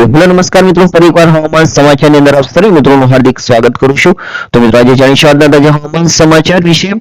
Hello નમસ્કાર મિત્રો, ફરી એકવાર હવામાન સમાચારની અંદર આપ સર્વે મિત્રોનું હાર્દિક સ્વાગત કરું છું। તો મિત્રો આજે જાણીશું આજના તાજા હવામાન સમાચાર વિશે।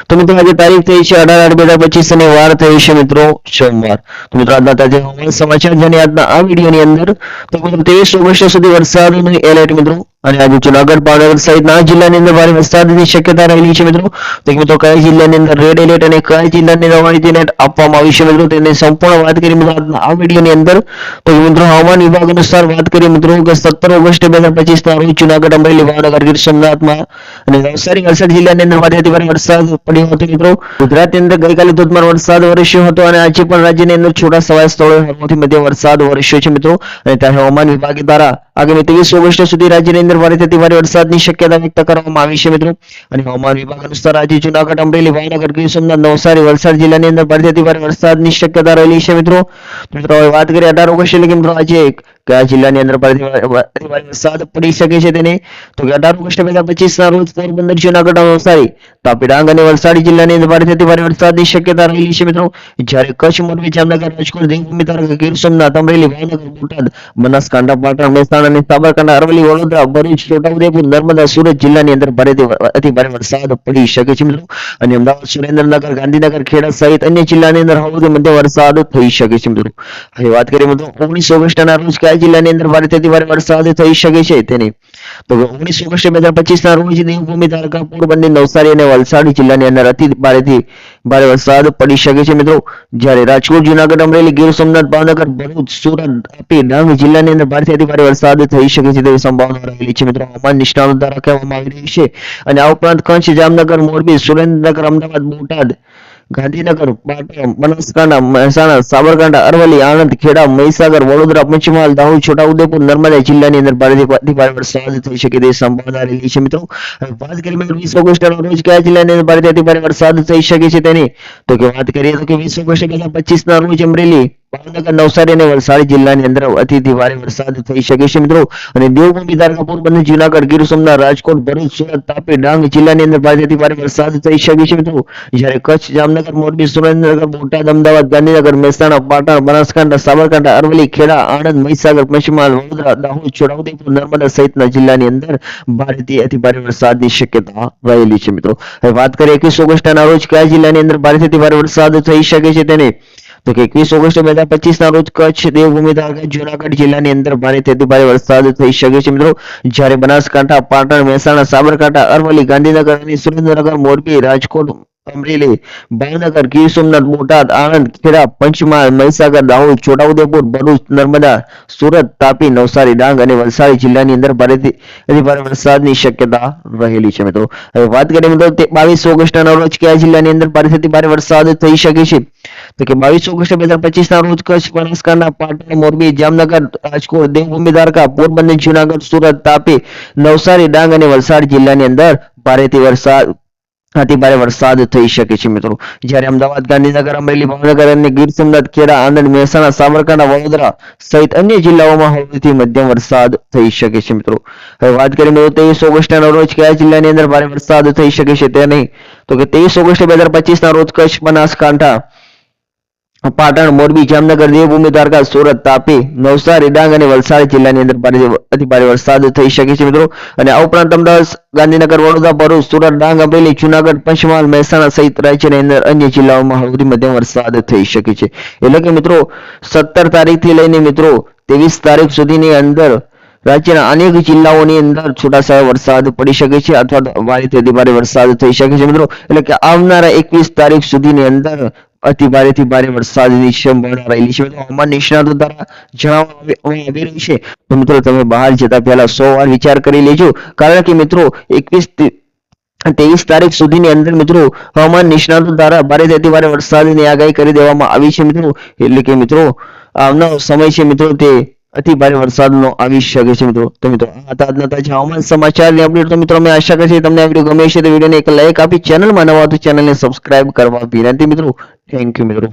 તો મિત્રો આજે તારીખ થઈ છે 18/8/2025 અને વાર થઈ છે મિત્રો સોમવાર। તો મિત્રો આજના તાજા હવામાન સમાચાર જેની આજના આ વિડીયોની અંદર તો મિત્રો 23 ઓગસ્ટ સુધી વરસાદનું એલર્ટ મિત્રો અને આજે જૂનાગઢ ભાવનગર સહિતના જિલ્લાની અંદર ભારે વરસાદની શક્યતા રહેલી છે મિત્રો। તો મિત્રો કયા જિલ્લાની અંદર રેડ એલર્ટ અને કયા જિલ્લાની રવાનીતી એલર્ટ આપવામાં આવી છે મિત્રો તેની સંપૂર્ણ વાત કરી મિત્રો આજના આ વિડીયોની અંદર। તો મિત્રો હવામાન વિભાગ અનુસાર વાત કરીએ મિત્રો કે 17 ઓગસ્ટ 2025 ના રોજ જૂનાગઢ અમરેલી ભાવનગર ગીર સોમનાથમાં અને નવસારી વલસાડ જિલ્લાની અંદર ભારેથી ભારે વરસાદ પડ્યો હતો મિત્રો। ગુજરાતની અંદર ગઈકાલે ધોધમાર વરસાદ વરસ્યો હતો અને આજે પણ રાજ્યની અંદર છોટા છવાયા સ્થળોએ હળવોથી મધ્યમ વરસાદ વરસ્યો છે મિત્રો। અને ત્યારે હવામાન વિભાગ દ્વારા આગામી 23 ઓગસ્ટ સુધી રાજ્યની અંદર ભારેથી ભારે વરસાદની શક્યતા વ્યક્ત કરવામાં આવી છે મિત્રો। અને હવામાન વિભાગ અનુસાર આજે જૂનાગઢ અમરેલી ભાવનગર ગીર સોમનાથ નવસારી વલસાડ જિલ્લાની અંદર ભારેથી ભારે વરસાદની શક્યતા રહેલી છે મિત્રો। મિત્રો હવે વાત કરીએ 18 ઓગસ્ટ એટલે કે મિત્રો આજે કયા જિલ્લાની અંદર ભારે વરસાદ પડી શકે છે તેને તો 18 ઓગસ્ટ 2025 ના રોજ પોરબંદર જૂનાગઢ નવસારી તાપી ડાંગ અને વલસાડ જિલ્લાની અંદર ભારેથી ભારે વરસાદની શક્યતા રહેલી છે મિત્રો। જ્યારે કચ્છ મોરબી જામનગર રાજકોટ દેવભૂમિ તાલુકા ગીર સોમનાથ અમરેલી ભાવનગર બોટાદ બનાસકાંઠા પાટણ મહેસાણા અને સાબરકાંઠા અરવલ્લી વડોદરા ભરૂચ છોટાઉદેપુર નર્મદા સુરત જિલ્લાની અંદર ભારેથી અતિ ભારે વરસાદ પડી શકે છે મિત્રો। અને અમદાવાદ સુરેન્દ્રનગર ગાંધીનગર ખેડા સહિત અન્ય જિલ્લાની અંદર હળવોથી મધ્યમ વરસાદ થઈ શકે છે મિત્રો। હવે વાત કરીએ મિત્રો 19 ઓગસ્ટના રોજ કયા જિલ્લાની અંદર ભારેથી ભારે વરસાદ થઈ શકે છે તેની તો 19 ઓગસ્ટ 2025 ના રોજ દેવભૂમિ તાલુકા પોરબંદર નવસારી અને વલસાડ જિલ્લાની અંદર અતિ ભારેથી ભારે વરસાદ પડી શકે છે મિત્રો। જ્યારે રાજકોટ જૂનાગઢ અમરેલી ગીર સોમનાથ ભાવનગર ભરૂચ સુરત તાપી ડાંગ જિલ્લાની અંદર ભારેથી ભારે વરસાદ થઈ શકે છે તેવી સંભાવના રહેલી છે મિત્રો। હવામાન નિષ્ણાતો દ્વારા કહેવામાં આવી રહ્યું છે। અને આ ઉપરાંત કચ્છ જામનગર મોરબી સુરેન્દ્રનગર અમદાવાદ બોટાદ ગાંધીનગર પાટણ બનાસકાંઠા મહેસાણા સાબરકાંઠા અરવલ્લી આણંદ ખેડા મહીસાગર વડોદરા પંચમહાલ દાહોદ છોટાઉદેપુર નર્મદા જિલ્લાની અંદર ભારેથી ભારે વરસાદ થઈ શકે તેવી સંભાવના રહેલી છે મિત્રો। વાત કરીએ 20 ઓગસ્ટના રોજ કયા જિલ્લાની અંદર ભારેથી ભારે વરસાદ થઈ શકે છે તેની તો કે વાત કરીએ તો કે 20 ઓગસ્ટ 2025 ના રોજ અમરેલી ભાવનગર નવસારી અને વલસાડ જિલ્લાની અંદર અતિથી ભારે વરસાદ થઈ શકે છે મિત્રો। અને દેવભૂમિ તાલુકા પોરબંદર જૂનાગઢ ગીર સોમનાથ રાજકોટ ભરૂચ સુરત તાપી ડાંગ જિલ્લાની અંદર ભારેથી ભારે વરસાદ થઈ શકે છે મિત્રો। જ્યારે કચ્છ જામનગર મોરબી સુરેન્દ્રનગર બોટાદ અમદાવાદ ગાંધીનગર મહેસાણા પાટણ બનાસકાંઠા સાબરકાંઠા અરવલ્લી ખેડા આણંદ મહીસાગર પંચમહાલ વડોદરા દાહોદ છોટાઉદેપુર નર્મદા સહિતના જિલ્લાની અંદર ભારેથી અતિ ભારે વરસાદની શક્યતા રહેલી છે મિત્રો। હવે વાત કરીએ 21 ઓગસ્ટના રોજ કયા જિલ્લાની અંદર ભારેથી ભારે વરસાદ થઈ શકે છે તેને તો કે 21 ઓગસ્ટ 2025 ના રોજ કચ્છ દેવભૂમિ તાલુકા જૂનાગઢ જિલ્લાની અંદર ભારેથી ભારે વરસાદ થઈ શકે છે મિત્રો। જ્યારે બનાસકાંઠા પાટણ મહેસાણા સાબરકાંઠા અરવલ્લી ગાંધીનગર અને સુરેન્દ્રનગર મોરબી રાજકોટ અમરેલી ભાવનગર ગીર સોમનાથ બોટાદ આણંદ ખેડા પંચમહાલ મહીસાગર દાહોદ છોટાઉદેપુર ભરૂચ નર્મદા સુરત તાપી નવસારી ડાંગ અને વલસાડ જિલ્લાની અંદર ભારેથી ભારે વરસાદની શક્યતા રહેલી છે મિત્રો। હવે વાત કરીએ મિત્રો 22 ઓગસ્ટના રોજ કયા જિલ્લાની અંદર ભારેથી ભારે વરસાદ થઈ શકે છે તો કે 22 ઓગસ્ટ 2025 ના રોજ કચ્છ બનાસકાંઠા પાટણ મોરબી જામનગર રાજકોટ દેવભૂમિ દ્વારકા પોરબંદર જૂનાગઢ સુરત તાપી નવસારી ડાંગ અને વલસાડ જિલ્લાની અંદર ભારેથી અતિ ભારે વરસાદ થઈ શકે છે મિત્રો। જ્યારે અમદાવાદ ગાંધીનગર અમરેલી ભાવનગર અને ગીર સોમનાથ ખેડા આણંદ મહેસાણા સાબરકાંઠા વડોદરા સહિત અન્ય જિલ્લાઓમાં હળવોથી મધ્યમ વરસાદ થઈ શકે છે મિત્રો। હવે વાત કરીએ 23 ઓગસ્ટના રોજ કયા જિલ્લાની અંદર ભારે વરસાદ થઈ શકે છે તે નહીં તો કે 23 ઓગસ્ટ 2025 ના રોજ કચ્છ બનાસકાંઠા પાટણ મોરબી જામનગર દેવભૂમિ દ્વારકા સુરત તાપી નવસારી ડાંગ અને વલસાડ જિલ્લાની અંદર અતિ ભારે વરસાદ થઈ શકે છે મિત્રો। અને આ ઉપરાંત અમદાવાદ ગાંધીનગર વડોદરા ભરૂચ સુરત ડાંગ અમરેલી જૂનાગઢ પંચમહાલ મહેસાણા સહિત રાજ્યની અંદર અન્ય જિલ્લાઓમાં હળવોથી મધ્યમ વરસાદ થઈ શકે છે। એટલે કે મિત્રો 17 તારીખથી લઈને મિત્રો 23 તારીખ સુધીની અંદર રાજ્યના અનેક જિલ્લાઓની અંદર છૂટાછવાયા વરસાદ પડી શકે છે અથવા ભારેથી ભારે વરસાદ થઈ શકે છે મિત્રો। એટલે કે આવનારા 21 તારીખ સુધીની અંદર અતિ ભારેથી ભારે વરસાદની સંભાવના રહેલી છે। હવામાન નિષ્ણાતો દ્વારા જણાવવામાં આવી રહ્યું છે તો મિત્રો તમે બહાર જતા પહેલા 100 વાર વિચાર કરી લેજો કારણ કે મિત્રો 23 તારીખ સુધીની અંદર મિત્રો હવામાન નિષ્ણાતો દ્વારા ભારેથી ભારે વરસાદની આગાહી કરી દેવામાં આવી છે મિત્રો। એટલે કે મિત્રો આવનારો સમય છે મિત્રો તે અતિ ભારે વરસાદનો આવી શકે છે મિત્રો। તો મિત્રો આ હતા આજના તાજા હવામાન સમાચારની અપડેટ। તો મિત્રો અમે આશા કરીએ છીએ તમને આ વિડીયો ગમે છે તો વિડીયોને એક લાઈક આપી ચેનલમાં નવા તો ચેનલને સબસ્ક્રાઇબ કરવા વિનંતી મિત્રો। થેન્ક યુ મિત્રો।